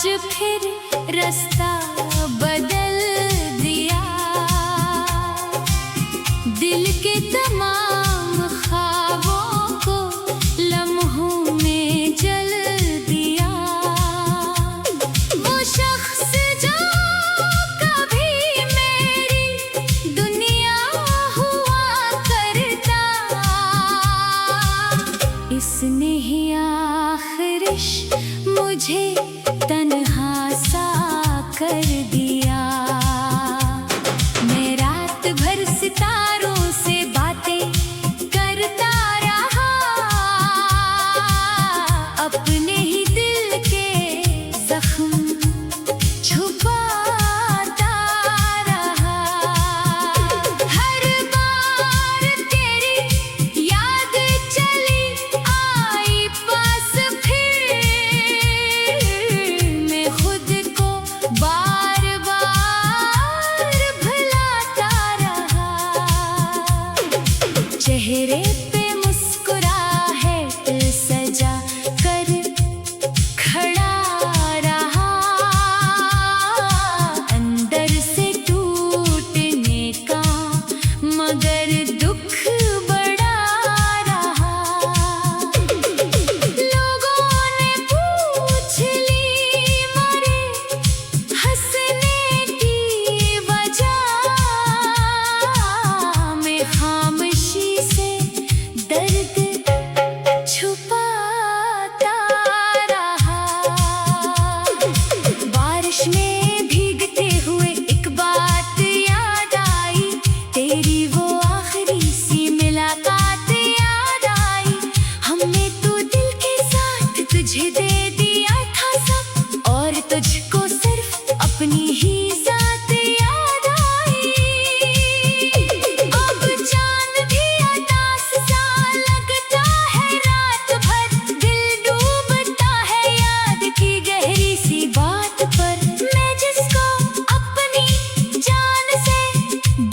आज फिर रास्ता बदल दिया, दिल के तमाम ख्वाबों को लम्हों में जल दिया। वो शख्स जो कभी मेरी दुनिया हुआ करता, इसने ही आखिरिश मुझे तन्हा सा कर दिया। मैं रात भर सितारों से बातें करता रहा, अपने ही दिल के जख्म छुपाता रहा। हर बार तेरी याद चली आई पास, फिर मैं खुद को बार बार भुलाता रहा। चेहरे पे मुस्कुराहट सजा कर खड़ा रहा, अंदर से टूटने का मगर दुख बड़ा रहा। लोगों ने पूछ ली मेरे हंसने की वजह, मैं खामोशी से दर्द छुपाता रहा। बारिश में भीगते हुए एक बात याद आई, तेरी वो आखिरी सी मुलाकात याद आई। हमने तो दिल के साथ तुझे दे दिया था सब, और तुझको सिर्फ अपनी ही जात याद आई। अब चांद भी उदास सा लगता है, रात भर दिल डूबता है याद की गहरी सी बात पर। मैं जिसको अपनी जान से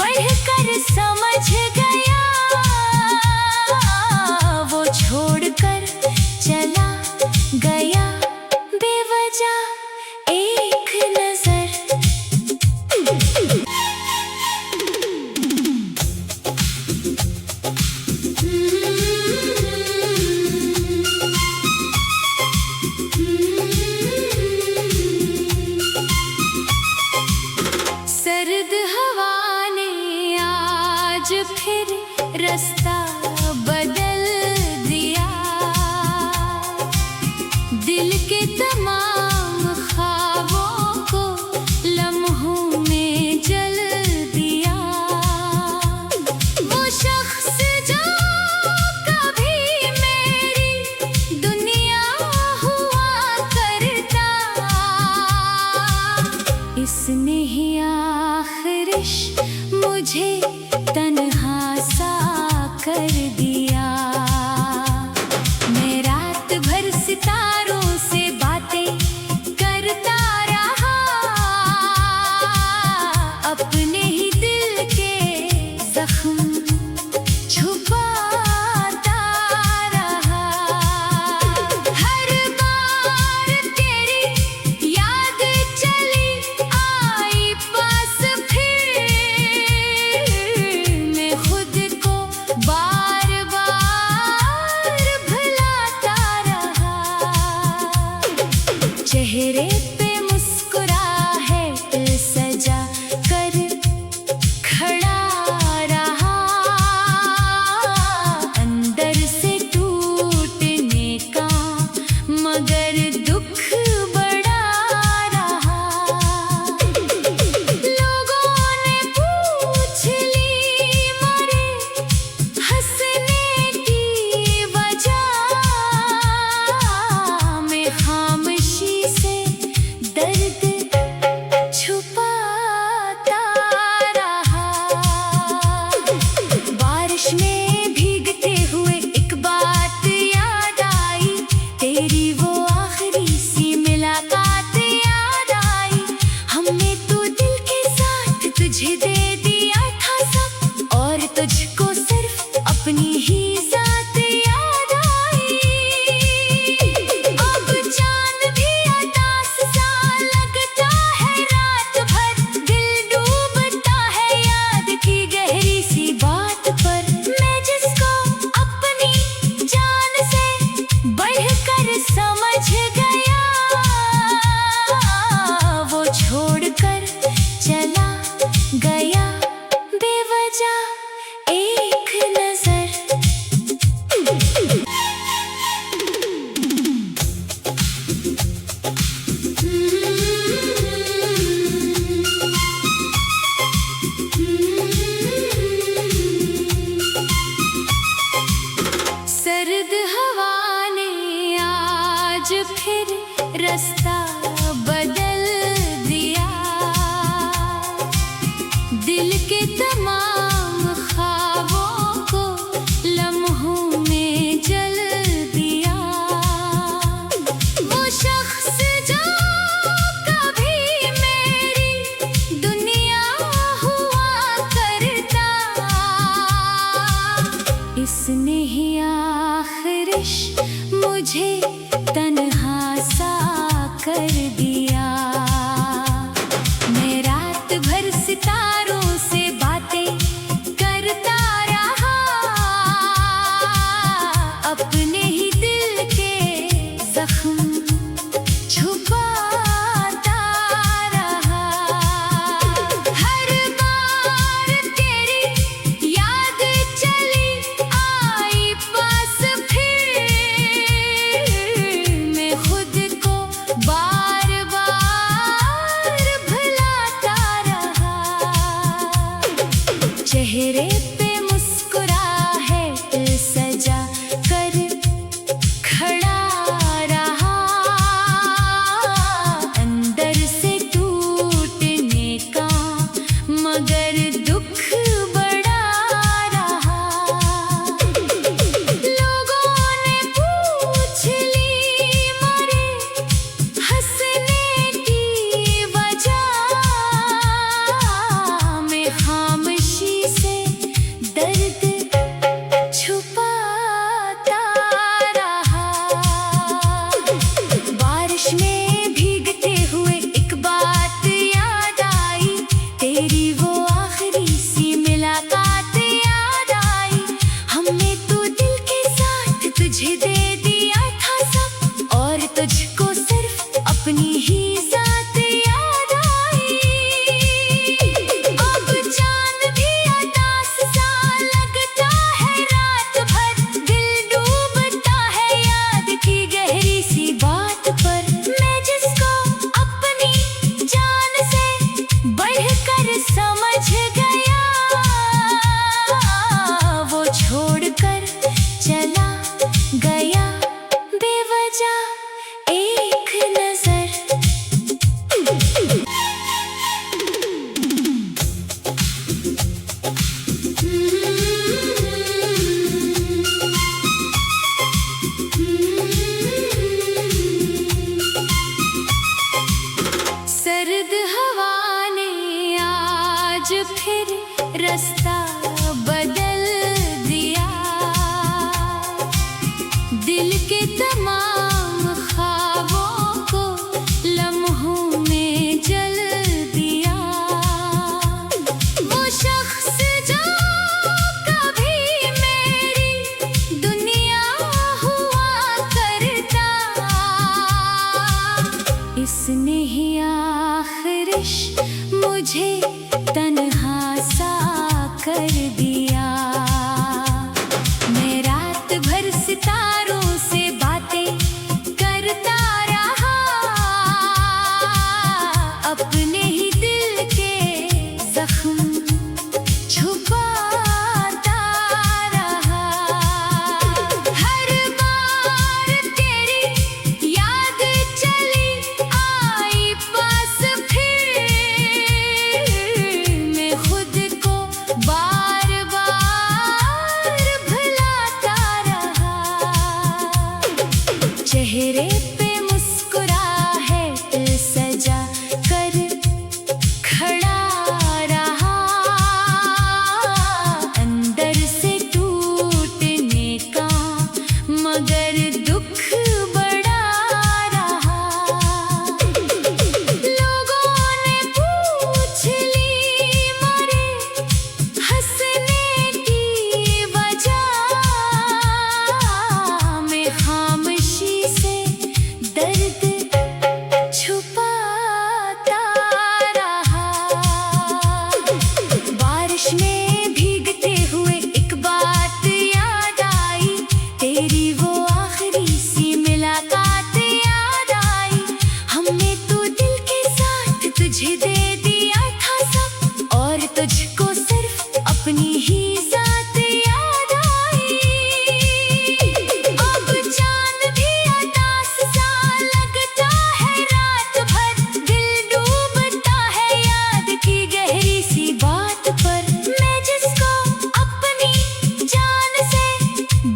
बढ़कर समझ गया, वो छोड़कर चला गया बेवजह एक नजर। सर्द हवा ने आज फिर रास्ता बदल दिया, दिल के तमाम ख्वाबों को लम्हों में जल दिया। वो शख्स जो कभी मेरी दुनिया हुआ करता, इसने ही आखिरिश मुझे तन्हा सा कर दिया। मैं रात भर सितारों से बातें करता रहा, अपने ही दिल के जख्म छुपाता रहा। हर बार तेरी याद चली आई पास, फिर मैं खुद को बार बार भुलाता रहा। चेहरे पे मुस्कुराहट सजा कर खड़ा रहा, अंदर से टूटने का मगर दुख बड़ा रहा। लोगों ने पूछ ली मेरे हंसने की वजह, मैं खामोशी से दर्द छुपाता रहा। बारिश में भीगते हुए एक बात याद आई, तेरी वो आखिरी सी मुलाकात याद आई। हमने तो दिल के साथ तुझे दे दिया था सब, और तुझको सिर्फ अपनी ही जात याद आई। अब चांद भी उदास सा समझ गया, वो छोड़कर चला गया बेवजह एक नजर। सर्द हवा ने आज फिर रास्ता बदल दिया, दिल के तमाम ख्वाबों को लम्हों में जल दिया। वो शख्स जो कभी मेरी दुनिया हुआ करता, इसने ही आखिरिश मुझे तन्हा सा कर दिया। मैं रात भर सितारों से बातें करता रहा, अपने ही दिल के जख्म छुपाता रहा। हर बार तेरी याद चली आई पास, फिर मैं खुद को बार बार भुलाता रहा। चेहरे पे मुस्कुराहट सजा कर खड़ा रहा, अंदर से टूटने का मगर दुख बड़ा रहा। लोगों ने पूछ ली मरे हंसने की वजह, मैं खामोशी से दर्द छुपाता रहा। बारिश में भीगते हुए एक बात याद आई, तेरी वो आखिरी सी मुलाकात याद आई। हमने तो दिल के साथ तुझे दे दिया था सब, और तुझको सिर्फ अपनी ही जात याद आई। अब चांद भी उदास सा लगता है, रात भर दिल डूबता है याद की गहरी सी बात पर। मैं जिसको अपनी जान से बढ़कर समझ गया, वो छोड़कर चला गया बेवजह एक नजर। सर्द हवा ने आज फिर रास्ता बदल दिया, दिल के तमाम ख्वाबों को लम्हों में जल दिया। वो शख्स जो कभी मेरी दुनिया हुआ करता, इसने ही आखिरिश मुझे तन्हा सा कर दर्द छुपाता रहा। बारिश में भीगते हुए एक बात याद आई, तेरी वो आखिरी सी मुलाकात याद आई। हमने तो दिल के साथ तुझे दे दिया था सब, और तुझको सिर्फ अपनी ही ज़ात याद आई। अब चांद भी अतास सा लगता है, रात भर दिल डूबता है याद की गहरी सी बात पर। मैं जिसको अपनी जान से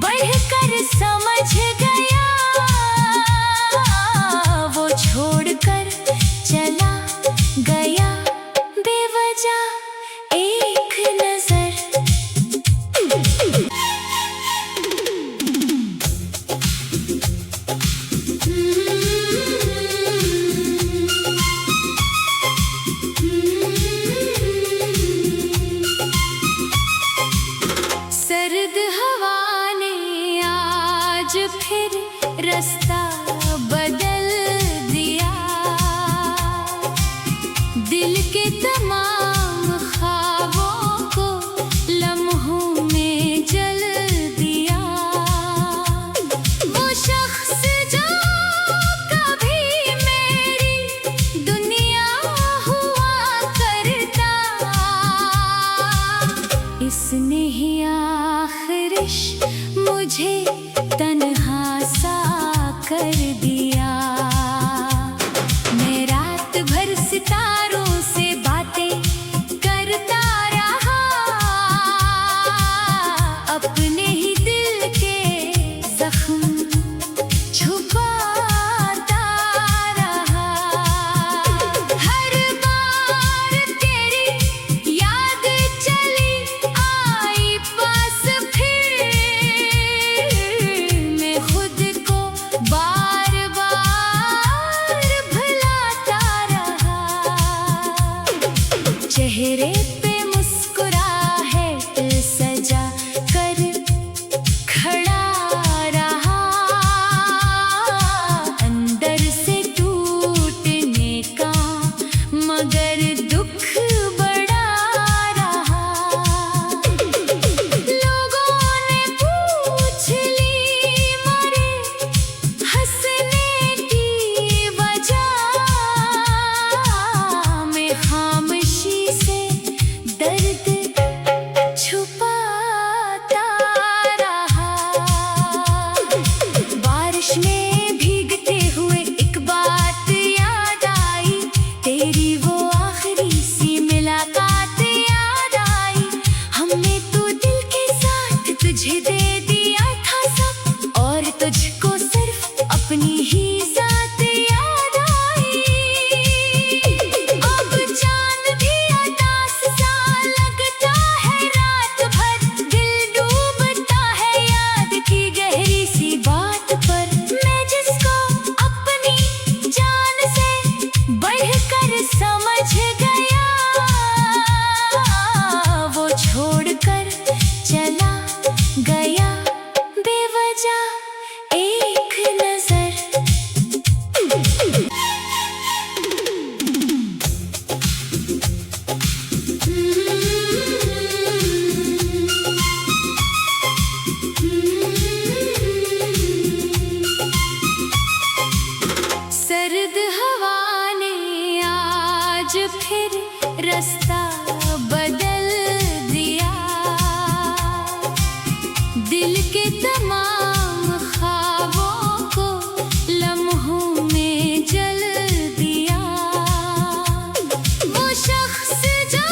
बढ़कर समझ गया, वो छोड़कर चला गया बेवजह एक नजर। सर्द हवा ने आज फिर रास्ता बदल दिया, दिल के तमाम ख्वाबों को लम्हों में जल दिया। वो शख्स जो कभी मेरी दुनिया हुआ करता, इसने ही आखिरिश मुझे तन्हा सा कर दिया। मैं रात भर सितारों से बातें करता रहा, अपने ही दिल के जख्म छुपाता रहा। हर बार तेरी याद चली आई पास, फिर मैं खुद को बार बार भुलाता रहा। चेहरे पे मुस्कुराहट सजा कर खड़ा रहा, अंदर से टूटने का मगर दुख बड़ा रहा। लोगों ने पूछ ली मरे हंसने की वजह, मैं खामोशी से दर्द छुपाता रहा। बारिश में भीगते हुए एक बात याद आई, तेरी वो आखिरी सी मुलाकात याद आई। हमने तो दिल के साथ तुझे दे दिया था सब, और तुझको सिर्फ अपनी ही ज़ात याद आई। अब चांद भी अतास सा लगता है, रात भर दिल डूबता है याद की गहरी सी बात पर। मैं जिसको अपनी जान से बढ़कर समझ गया, वो छोड़कर चला गया बेवजह एक नजर। सर्द हवा ने आज फिर रास्ता बदल दिया, दिल के तमाम ख्वाबों को लम्हों में जल दिया। वो शख्स जो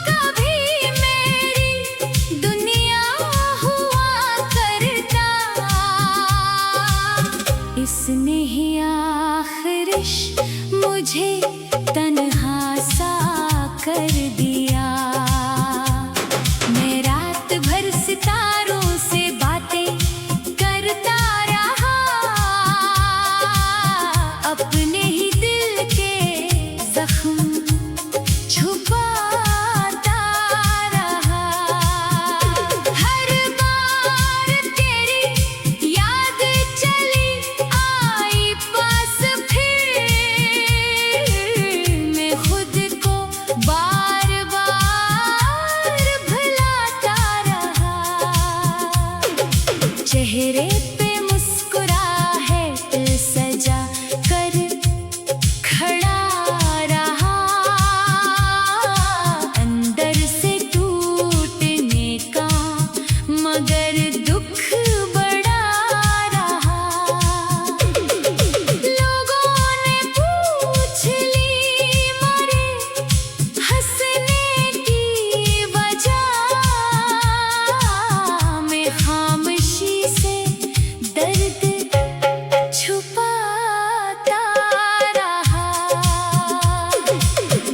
कभी मेरी दुनिया हुआ करता, इसने ही आखिरिश मुझे तन्हा सा कर दिया। मैं रात भर सितारों से बातें करता रहा, अपने ही दिल के जख्म छुपाता रहा। हर बार तेरी याद चली आई छुपाता रहा।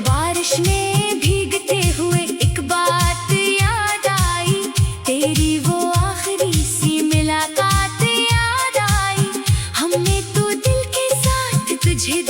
बारिश में भीगते हुए एक बात याद आई, तेरी वो आखिरी सी मुलाकात याद आई। हमने तो दिल के साथ तुझे